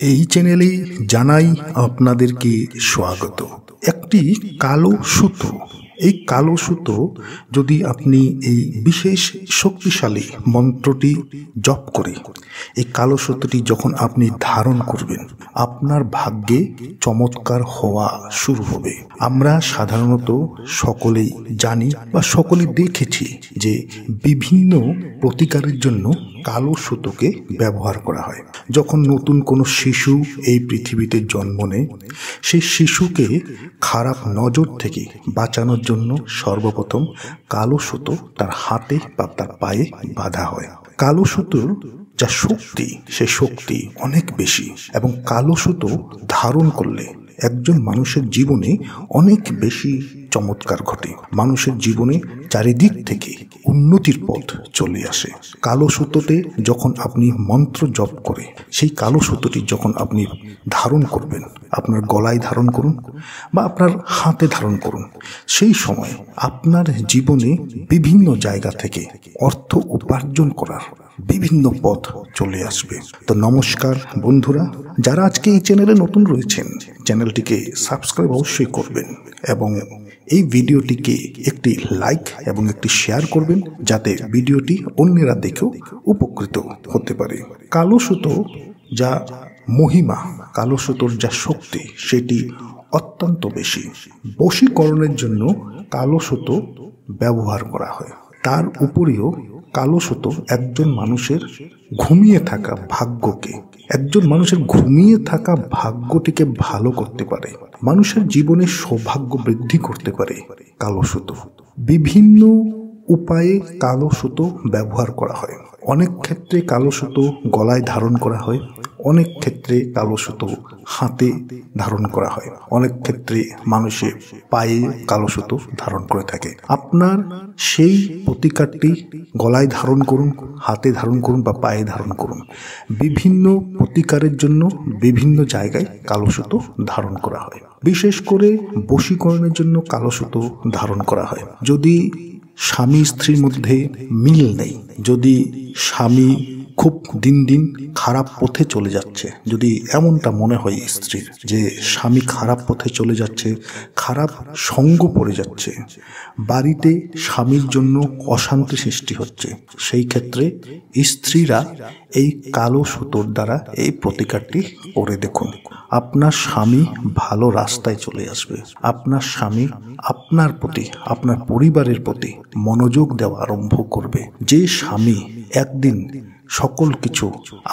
এই চ্যানেলে জানাই আপনাদেরকে স্বাগত। একটি কালো সুতো, এই কালো সুতো যদি আপনি এই বিশেষ শক্তিশালী মন্ত্রটি জপ করে এই কালো সুতোটি যখন আপনি ধারণ করবেন, আপনার ভাগ্যে চমৎকার হওয়া শুরু হবে। আমরা সাধারণত সকলেই জানি বা সকলেই দেখেছি যে বিভিন্ন প্রতিকারের জন্য কালো সুতোকে ব্যবহার করা হয়। যখন নতুন কোনো শিশু এই পৃথিবীতে জন্ম নেয়, সেই শিশুকে খারাপ নজর থেকে বাঁচানোর জন্য সর্বপ্রথম কালো সুতো তার হাতে বা তার পায়ে বাঁধা হয়। কালো সুতোর যা শক্তি, সে শক্তি অনেক বেশি, এবং কালো সুতো ধারণ করলে একজন মানুষের জীবনে অনেক বেশি চমৎকার ঘটে। মানুষের জীবনে চারিদিক থেকে উন্নতির পথ চলে আসে। কালো সুতোতে যখন আপনি মন্ত্র জপ করে সেই কালো সুতোটি যখন আপনি ধারণ করবেন, আপনার গলায় ধারণ করুন বা আপনার হাতে ধারণ করুন, সেই সময় আপনার জীবনে বিভিন্ন জায়গা থেকে অর্থ উপার্জন করার বিভিন্ন পথ চলে আসবে। তো নমস্কার বন্ধুরা, যারা আজকে এই চ্যানেলে নতুন রয়েছেন, চ্যানেলটিকে সাবস্ক্রাইব অবশ্যই করবেন এবং এই ভিডিওটিকে একটি লাইক এবং একটি শেয়ার করবেন, যাতে ভিডিওটি অন্যরা দেখেও উপকৃত হতে পারে। কালো সুতো যা মহিমা, কালো সুতোর যা শক্তি, সেটি অত্যন্ত বেশি। বশীকরণের জন্য কালো সুতো ব্যবহার করা হয়। তার উপরেও কালো সুতো একজন মানুষের ঘুমিয়ে থাকা ভাগ্যকে, একজন মানুষের ঘুমিয়ে থাকা ভাগ্যটিকে ভালো করতে পারে, মানুষের জীবনে সৌভাগ্য বৃদ্ধি করতে পারে কালো সুতো। বিভিন্ন উপায়ে কালো সুতো ব্যবহার করা হয়। অনেক ক্ষেত্রে কালো সুতো গলায় ধারণ করা হয়, অনেক ক্ষেত্রে কালো সুতো হাতে ধারণ করা হয়, অনেক ক্ষেত্রে মানুষের পায়ে কালো সুতো ধারণ করে থাকে। আপনার সেই প্রতিকারটি গলায় ধারণ করুন, হাতে ধারণ করুন বা পায়ে ধারণ করুন। বিভিন্ন প্রতিকারের জন্য বিভিন্ন জায়গায় কালো সুতো ধারণ করা হয়। বিশেষ করে বশীকরণের জন্য কালো সুতো ধারণ করা হয়। যদি স্বামী স্ত্রীর মধ্যে মিল নেই, যদি স্বামী খুব দিন দিন খারাপ পথে চলে যাচ্ছে, যদি এমনটা মনে হয় স্ত্রীর যে স্বামী খারাপ পথে চলে যাচ্ছে, খারাপ সঙ্গ পড়ে যাচ্ছে, বাড়িতে স্বামীর জন্য অশান্তি সৃষ্টি হচ্ছে, সেই ক্ষেত্রে স্ত্রীরা এই কালো সুতোর দ্বারা এই প্রতিকারটি করে দেখুন। আপনার স্বামী ভালো রাস্তায় চলে আসবে। আপনার স্বামী আপনার প্রতি, আপনার পরিবারের প্রতি মনোযোগ দেওয়া আরম্ভ করবে। যে স্বামী একদিন সকল কিছু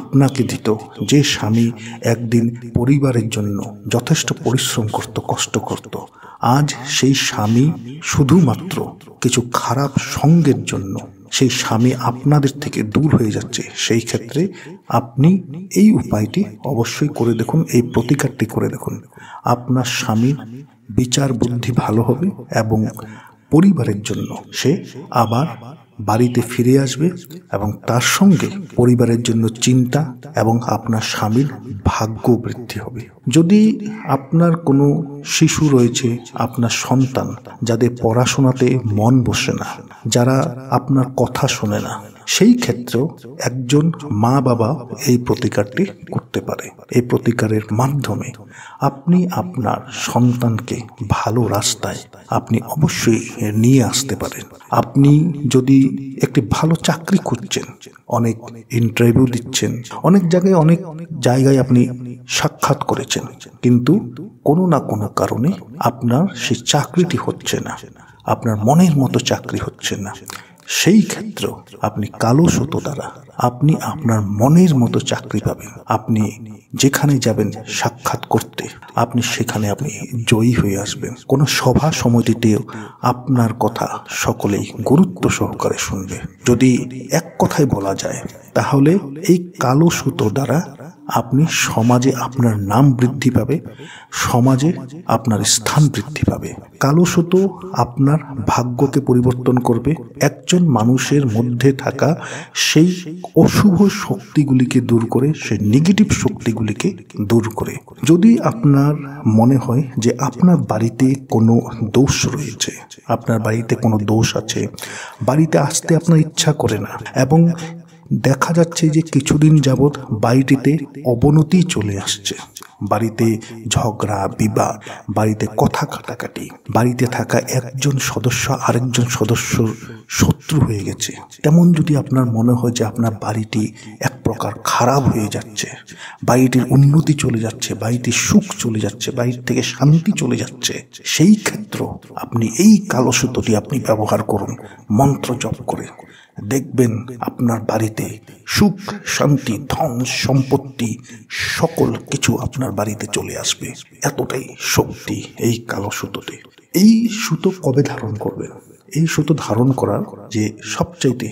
আপনাকে দিত, যে স্বামী একদিন পরিবারের জন্য যথেষ্ট পরিশ্রম করত, কষ্ট করত, আজ সেই স্বামী শুধুমাত্র কিছু খারাপ সঙ্গের জন্য সেই স্বামী আপনাদের থেকে দূর হয়ে যাচ্ছে। সেই ক্ষেত্রে আপনি এই উপায়টি অবশ্যই করে দেখুন, এই প্রতিকারটি করে দেখুন। আপনার স্বামীর বিচার বুদ্ধি ভালো হবে এবং পরিবারের জন্য সে আবার বাড়িতে ফিরে আসবে, এবং তার সঙ্গে পরিবারের জন্য চিন্তা এবং আপনার স্বামীর ভাগ্য বৃদ্ধি হবে। যদি আপনার কোনো শিশু রয়েছে, আপনার সন্তান যাদের পড়াশোনাতে মন বসে না, যারা আপনার কথা শোনে না, সেই ক্ষেত্রেও একজন মা বাবা এই প্রতিকারটি করতে পারে। এই প্রতিকারের মাধ্যমে আপনি আপনার সন্তানকে ভালো রাস্তায় আপনি অবশ্যই নিয়ে আসতে পারেন। আপনি যদি একটি ভালো চাকরি খুঁজছেন, অনেক ইন্টারভিউ দিচ্ছেন, অনেক জায়গায় আপনি সাক্ষাৎ করেছেন, কিন্তু কোনো না কোনো কারণে আপনার সেই চাকরিটি হচ্ছে না, আপনার মনের মতো চাকরি হচ্ছে না, সেই ক্ষেত্রে আপনি কালো সুতো দ্বারা আপনি আপনার মনের মতো চাকরি পাবেন। আপনি যেখানে যাবেন সাক্ষাৎ করতে, আপনি সেখানে আপনি জয়ী হয়ে আসবেন। কোনো সভা সমিতিতেও আপনার কথা সকলেই গুরুত্ব সহকারে শুনবে। যদি এক কথায় বলা যায়, তাহলে এই কালো সুতো দ্বারা আপনি সমাজে আপনার নাম বৃদ্ধি পাবে, সমাজে আপনার স্থান বৃদ্ধি পাবে। কালো সুতো আপনার ভাগ্যকে পরিবর্তন করবে। একজন মানুষের মধ্যে থাকা সেই অশুভ শক্তিগুলিকে দূর করে, সেই নেগেটিভ শক্তিগুলিকে দূর করে। যদি আপনার মনে হয় যে আপনার বাড়িতে কোনো দোষ রয়েছে, আপনার বাড়িতে কোনো দোষ আছে, বাড়িতে আসতে আপনার ইচ্ছা করে না, এবং দেখা যাচ্ছে যে কিছুদিন যাবৎ বাড়িটিতে অবনতি চলে আসছে, বাড়িতে ঝগড়া বিবাদ, বাড়িতে কথা কাটাকাটি, বাড়িতে থাকা একজন সদস্য আরেকজন সদস্যর শত্রু হয়ে গেছে। তেমন যদি আপনার মনে হয় যে আপনার বাড়িটি এক প্রকার খারাপ হয়ে যাচ্ছে, বাড়িটির উন্নতি চলে যাচ্ছে, বাড়িটির সুখ চলে যাচ্ছে, বাড়ির থেকে শান্তি চলে যাচ্ছে, সেই ক্ষেত্র আপনি এই কালো সুতোটি আপনি ব্যবহার করুন মন্ত্র জপ করে। দেখবেন আপনার বাড়িতে সুখ শান্তি ধন সম্পত্তি সকল কিছু আপনার বাড়িতে চলে আসবে। এতটাই শক্তি এই কালো সুতোতে। এই সুতো কবে ধারণ করবেন? এই সুতো ধারণ করার যে সবচাইতে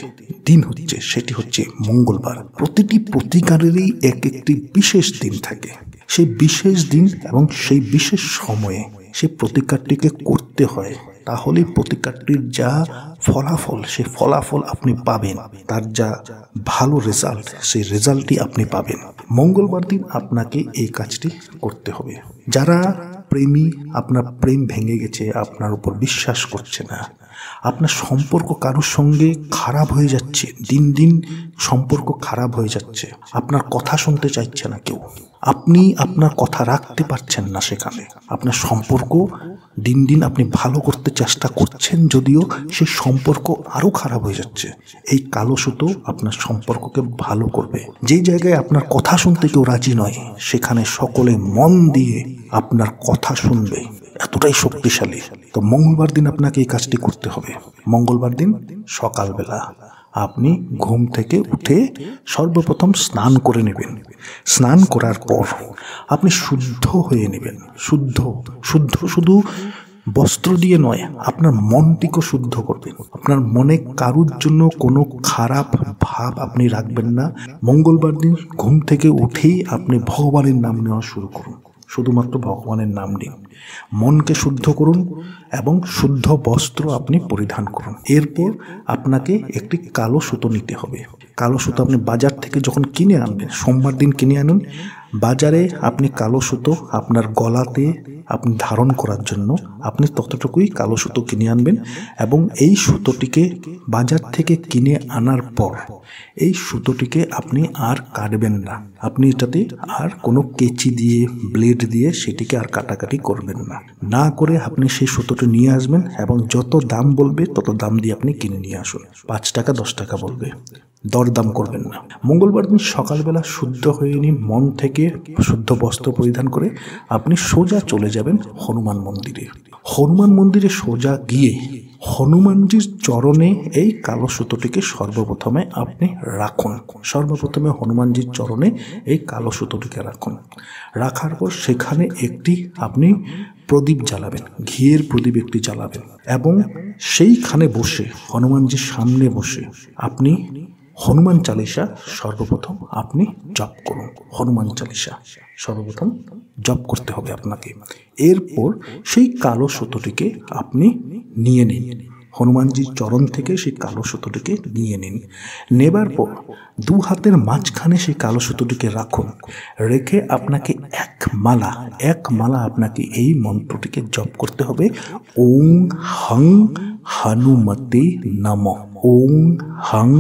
দিন হচ্ছে সেটি হচ্ছে মঙ্গলবার। প্রতিটি প্রতিকারেরই এক একটি বিশেষ দিন থাকে। সেই বিশেষ দিন এবং সেই বিশেষ সময়ে সেই প্রতিকারটিকে করতে হয়, তাহলে প্রতিকারটির যা ফলাফল সেই ফলাফল আপনি পাবেন, তার যা ভালো রেজাল্ট সেই রেজাল্টই আপনি পাবেন। মঙ্গলবার দিন আপনাকে এই কাজটি করতে হবে। যারা প্রেমী, আপনার প্রেম ভেঙে গেছে, আপনার উপর বিশ্বাস করছে না, আপনার সম্পর্ক কারোর সঙ্গে খারাপ হয়ে যাচ্ছে, দিন দিন সম্পর্ক খারাপ হয়ে যাচ্ছে, আপনার কথা শুনতে চাইছে না কেউ, আপনি আপনার কথা রাখতে পারছেন না, সেখানে আপনার সম্পর্ক দিন দিন আপনি ভালো করতে চেষ্টা করছেন যদিও সেই সম্পর্ক আরো খারাপ হয়ে যাচ্ছে, এই কালো সুতো আপনার সম্পর্ককে ভালো করবে। যে জায়গায় আপনার কথা শুনতে কেউ রাজি নয় সেখানে সকলে মন দিয়ে আপনার কথা শুনবে, এতটাই শক্তিশালী। তো মঙ্গলবার দিন আপনাকে এই কাজটি করতে হবে। মঙ্গলবার দিন সকালবেলা আপনি ঘুম থেকে উঠে সর্বপ্রথম স্নান করে নেবেন। স্নান করার পর আপনি শুদ্ধ হয়ে নেবেন। শুদ্ধ শুদ্ধ শুধু বস্ত্র দিয়ে নয়, আপনার মনটিকে শুদ্ধ করবেন। আপনার মনে কারুর জন্য কোনো খারাপ ভাব আপনি রাখবেন না। মঙ্গলবার দিন ঘুম থেকে উঠেই আপনি ভগবানের নাম নেওয়া শুরু করুন। শুধুমাত্র ভগবানের নাম নিন, মনকে শুদ্ধ করুন এবং শুদ্ধ বস্ত্র আপনি পরিধান করুন। এরপর আপনাকে একটি কালো সুতো নিতে হবে। কালো সুতো আপনি বাজার থেকে যখন কিনে আনবেন, সোমবার দিন কিনে আনুন। বাজারে আপনি কালো সুতো আপনার গলাতে আপনি ধারণ করার জন্য আপনি ততটুকুই কালো সুতো কিনে আনবেন এবং এই সুতোটিকে বাজার থেকে কিনে আনার পর এই সুতোটিকে আপনি আর কাটবেন না। আপনি এটাতে আর কোনো কেচি দিয়ে ব্লেড দিয়ে সেটিকে আর কাটাকাটি করবেন না। না করে আপনি সেই সুতোটি নিয়ে আসবেন এবং যত দাম বলবে তত দাম দিয়ে আপনি কিনে নিয়ে আসুন। 5 টাকা 10 টাকা বলবে, দরদাম করবেন না। মঙ্গলবার দিন সকালবেলা শুদ্ধ হয়ে নিন, মন থেকে শুদ্ধ বস্ত্র পরিধান করে আপনি সোজা চলে যাবেন হনুমান মন্দিরে। হনুমান মন্দিরে সোজা গিয়ে হনুমানজির চরণে এই কালো সুতোটিকে সর্বপ্রথমে আপনি রাখুন। সর্বপ্রথমে হনুমানজির চরণে এই কালো সুতোটিকে রাখুন। রাখার পর সেখানে একটি আপনি প্রদীপ জ্বালাবেন, ঘিয়ের প্রদীপ একটি জ্বালাবেন এবং সেইখানে বসে হনুমানজির সামনে বসে আপনি হনুমান চালিসা সর্বপ্রথম আপনি জপ করুন। হনুমান চালিসা সর্বপ্রথম জপ করতে হবে আপনাকে। এরপর সেই কালো সুতোটিকে আপনি নিয়ে নিন, হনুমানজির চরণ থেকে সেই কালো সুতোটিকে নিয়ে নিন। নেবার পর 2 হাতের মাঝখানে সেই কালো সুতোটিকে রাখুন। রেখে আপনাকে এক মালা আপনাকে এই মন্ত্রটিকে জপ করতে হবে। ওং হং হনুমতে নমঃ। ওং হং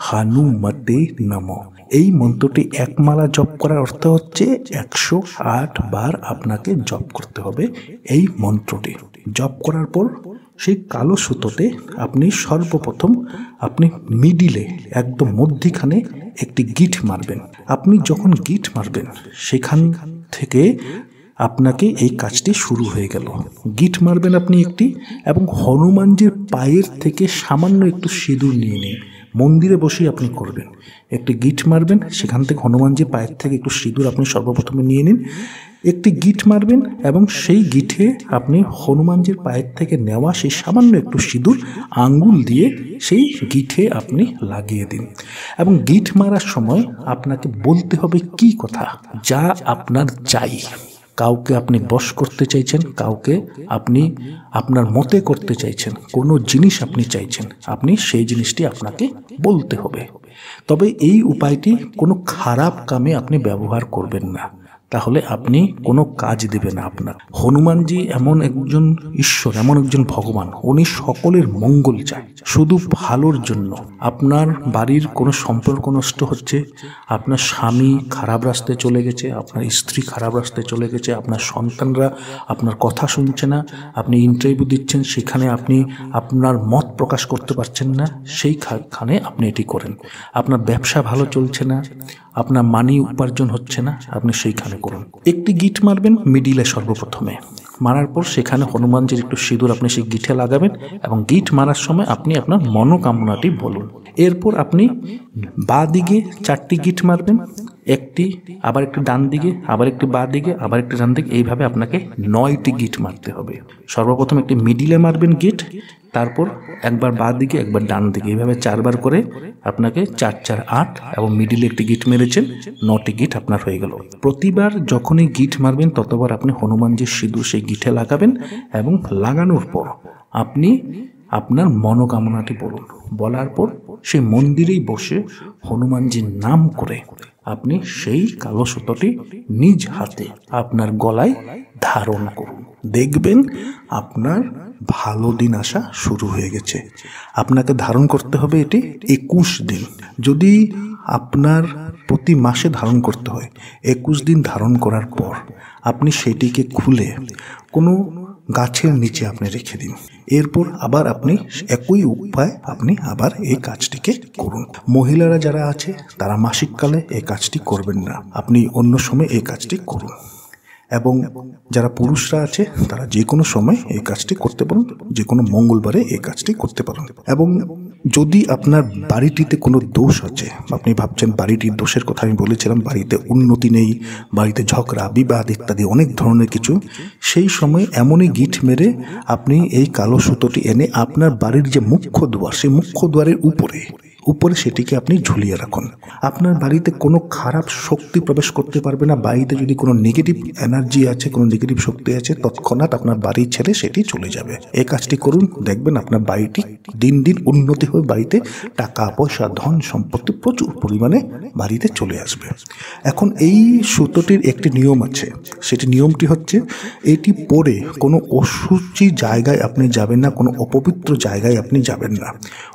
হনুমতে নমঃ। এই মন্ত্রটি এক মালা জপ করার অর্থ হচ্ছে 108 বার আপনাকে জপ করতে হবে এই মন্ত্রটি। জপ করার পর সেই কালো সুতোতে আপনি সর্বপ্রথম আপনি মিডিলে একদম মধ্যিখানে একটি গিঁট মারবেন। আপনি যখন গিঁট মারবেন সেখান থেকে আপনাকে এই কাজটি শুরু হয়ে গেল। গিঁট মারবেন আপনি একটি এবং হনুমানজির পায়ের থেকে সামান্য একটু সিঁদুর নিয়ে নিন। মন্দিরে বসেই আপনি করবেন। একটি গিঁট মারবেন, সেখান থেকে হনুমানজির পায়ের থেকে একটু সিঁদুর আপনি সর্বপ্রথমে নিয়ে নিন। একটি গিঁট মারবেন এবং সেই গিঁটে আপনি হনুমানজির পায়ের থেকে নেওয়া সেই সামান্য একটু সিঁদুর আঙ্গুল দিয়ে সেই গিঁটে আপনি লাগিয়ে দিন। এবং গিঁট মারার সময় আপনাকে বলতে হবে কি কথা, যা আপনার চাই। কাউকে আপনি বশ করতে চাইছেন, কাউকে আপনি আপনার মতে করতে চাইছেন, কোনো জিনিস আপনি চাইছেন, আপনি সেই জিনিসটি আপনাকে বলতে হবে। তবে এই উপায়টি কোনো খারাপ কামে আপনি ব্যবহার করবেন না। তাহলে আপনি কোনো কাজ দেবে না আপনার। হনুমানজি এমন একজন ঈশ্বর, এমন একজন ভগবান, উনি সকলের মঙ্গল চায়, শুধু ভালোর জন্য। আপনার বাড়ির কোনো সম্পর্ক নষ্ট হচ্ছে, আপনার স্বামী খারাপ রাস্তায় চলে গেছে, আপনার স্ত্রী খারাপ রাস্তায় চলে গেছে, আপনার সন্তানরা আপনার কথা শুনছে না, আপনি ইন্টারভিউ দিচ্ছেন, সেখানে আপনি আপনার মত প্রকাশ করতে পারছেন না, সেইখানে আপনি এটি করেন। আপনার ব্যবসা ভালো চলছে না, আপনার মানি উপার্জন হচ্ছে না, আপনি সেইখানে করুন। একটি গিট মারবেন মিডিলে সর্বপ্রথমে, মারার পর সেখানে হনুমানজির একটু সিঁদুর আপনি সেই গিটে লাগাবেন এবং গিট মারার সময় আপনি আপনার মনোকামনাটি বলুন। এরপর আপনি বাঁ দিকে 4টি গিট মারবেন, একটি, আবার একটি ডান দিকে, আবার একটি বাঁ দিকে, আবার একটি ডান দিকে, এইভাবে আপনাকে 9টি গিট মারতে হবে। সর্বপ্রথম একটি মিডিলে মারবেন গিট, তারপর একবার বাঁ দিকে, একবার ডান দিকে, এইভাবে 4বার করে আপনাকে 4 4 8 এবং মিডিলে একটি গিট মেরেছেন, 9টি গিট আপনার হয়ে গেল। প্রতিবার যখনই গিট মারবেন ততবার আপনি হনুমানজির সিঁদুর সেই গিটে লাগাবেন এবং লাগানোর পর আপনি আপনার মনোকামনাটি বলুন। বলার পর সেই মন্দিরেই বসে হনুমানজির নাম করে আপনি সেই কালো সুতোটি নিজ হাতে আপনার গলায় ধারণ করুন। দেখবেন আপনার ভালো দিন আসা শুরু হয়ে গেছে। আপনাকে ধারণ করতে হবে এটি 21 দিন। যদি আপনার প্রতি মাসে ধারণ করতে হয়, 21 দিন ধারণ করার পর আপনি সেটিকে খুলে কোনো গাছের নিচে আপনি রেখে দিন। এরপর আবার আপনি একই উপায় আপনি আবার এই কাজটিকে করুন। মহিলারা যারা আছে তারা মাসিককালে এই কাজটি করবেন না, আপনি অন্য সময় এই কাজটি করুন। এবং যারা পুরুষরা আছে তারা যে কোনো সময় এই কাজটি করতে পারেন, যে কোনো মঙ্গলবারে এই কাজটি করতে পারেন। এবং যদি আপনার বাড়িটিতে কোনো দোষ আছে, আপনি ভাবছেন বাড়িটির দোষের কথা আমি বলেছিলাম, বাড়িতে উন্নতি নেই, বাড়িতে ঝগড়া বিবাদ ইত্যাদি অনেক ধরনের কিছু, সেই সময় এমনই গিট মেরে আপনি এই কালো সুতোটি এনে আপনার বাড়ির যে মুখ্য দুয়ার, সেই মুখ্য দুয়ারের উপরে সেটিকে আপনি ঝুলিয়ে রাখুন। আপনার বাড়িতে কোনো খারাপ শক্তি প্রবেশ করতে পারবে না। বাড়িতে যদি কোনো নেগেটিভ এনার্জি আছে, কোনো নেগেটিভ শক্তি আছে, তৎক্ষণাৎ আপনার বাড়ি ছেড়ে সেটি চলে যাবে। এই কাজটি করুন, দেখবেন আপনার বাড়িটি দিন দিন উন্নতি হয়ে বাড়িতে টাকা পয়সা ধন সম্পত্তি প্রচুর পরিমাণে বাড়িতে চলে আসবে। এখন এই সুতোটির একটি নিয়ম আছে, সেটি নিয়মটি হচ্ছে এটি পরে কোনো অশুচি জায়গায় আপনি যাবেন না, কোনো অপবিত্র জায়গায় আপনি যাবেন না।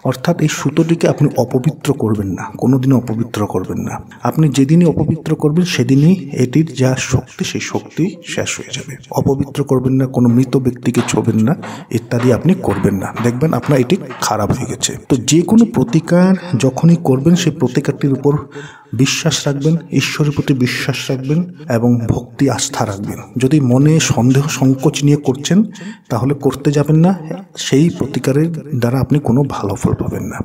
অর্থাৎ এই সুতোটিকে আপনি অপবিত্র করবেন না, কোনোদিনও অপবিত্র করবেন না। আপনি যেদিনই অপবিত্র করবেন সেদিনই এটির যা শক্তি, সেই শক্তি শেষ হয়ে যাবে। অপবিত্র করবেন না, কোনো মৃত ব্যক্তিকে ছোবেন না, ইত্যাদি আপনি করবেন না। দেখবেন আপনার এটি খারাপ হয়ে গেছে। তো যে কোনো প্রতিকার যখনই করবেন সেই প্রতিকারটির উপর বিশ্বাস রাখবেন, ঈশ্বরের প্রতি বিশ্বাস রাখবেন এবং ভক্তি আস্থা রাখবেন। যদি মনে সন্দেহ সংকোচ নিয়ে করছেন তাহলে করতে যাবেন না, সেই প্রতিকারের দ্বারা আপনি কোনো ভালো ফল পাবেন না।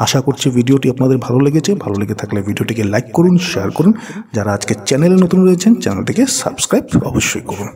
আশা করছি ভিডিওটি আপনাদের ভালো লেগেছে। ভালো লেগে থাকলে ভিডিওটিকে লাইক করুন, শেয়ার করুন। যারা আজকে চ্যানেলে নতুন রয়েছেন চ্যানেলটিকে সাবস্ক্রাইব অবশ্যই করুন।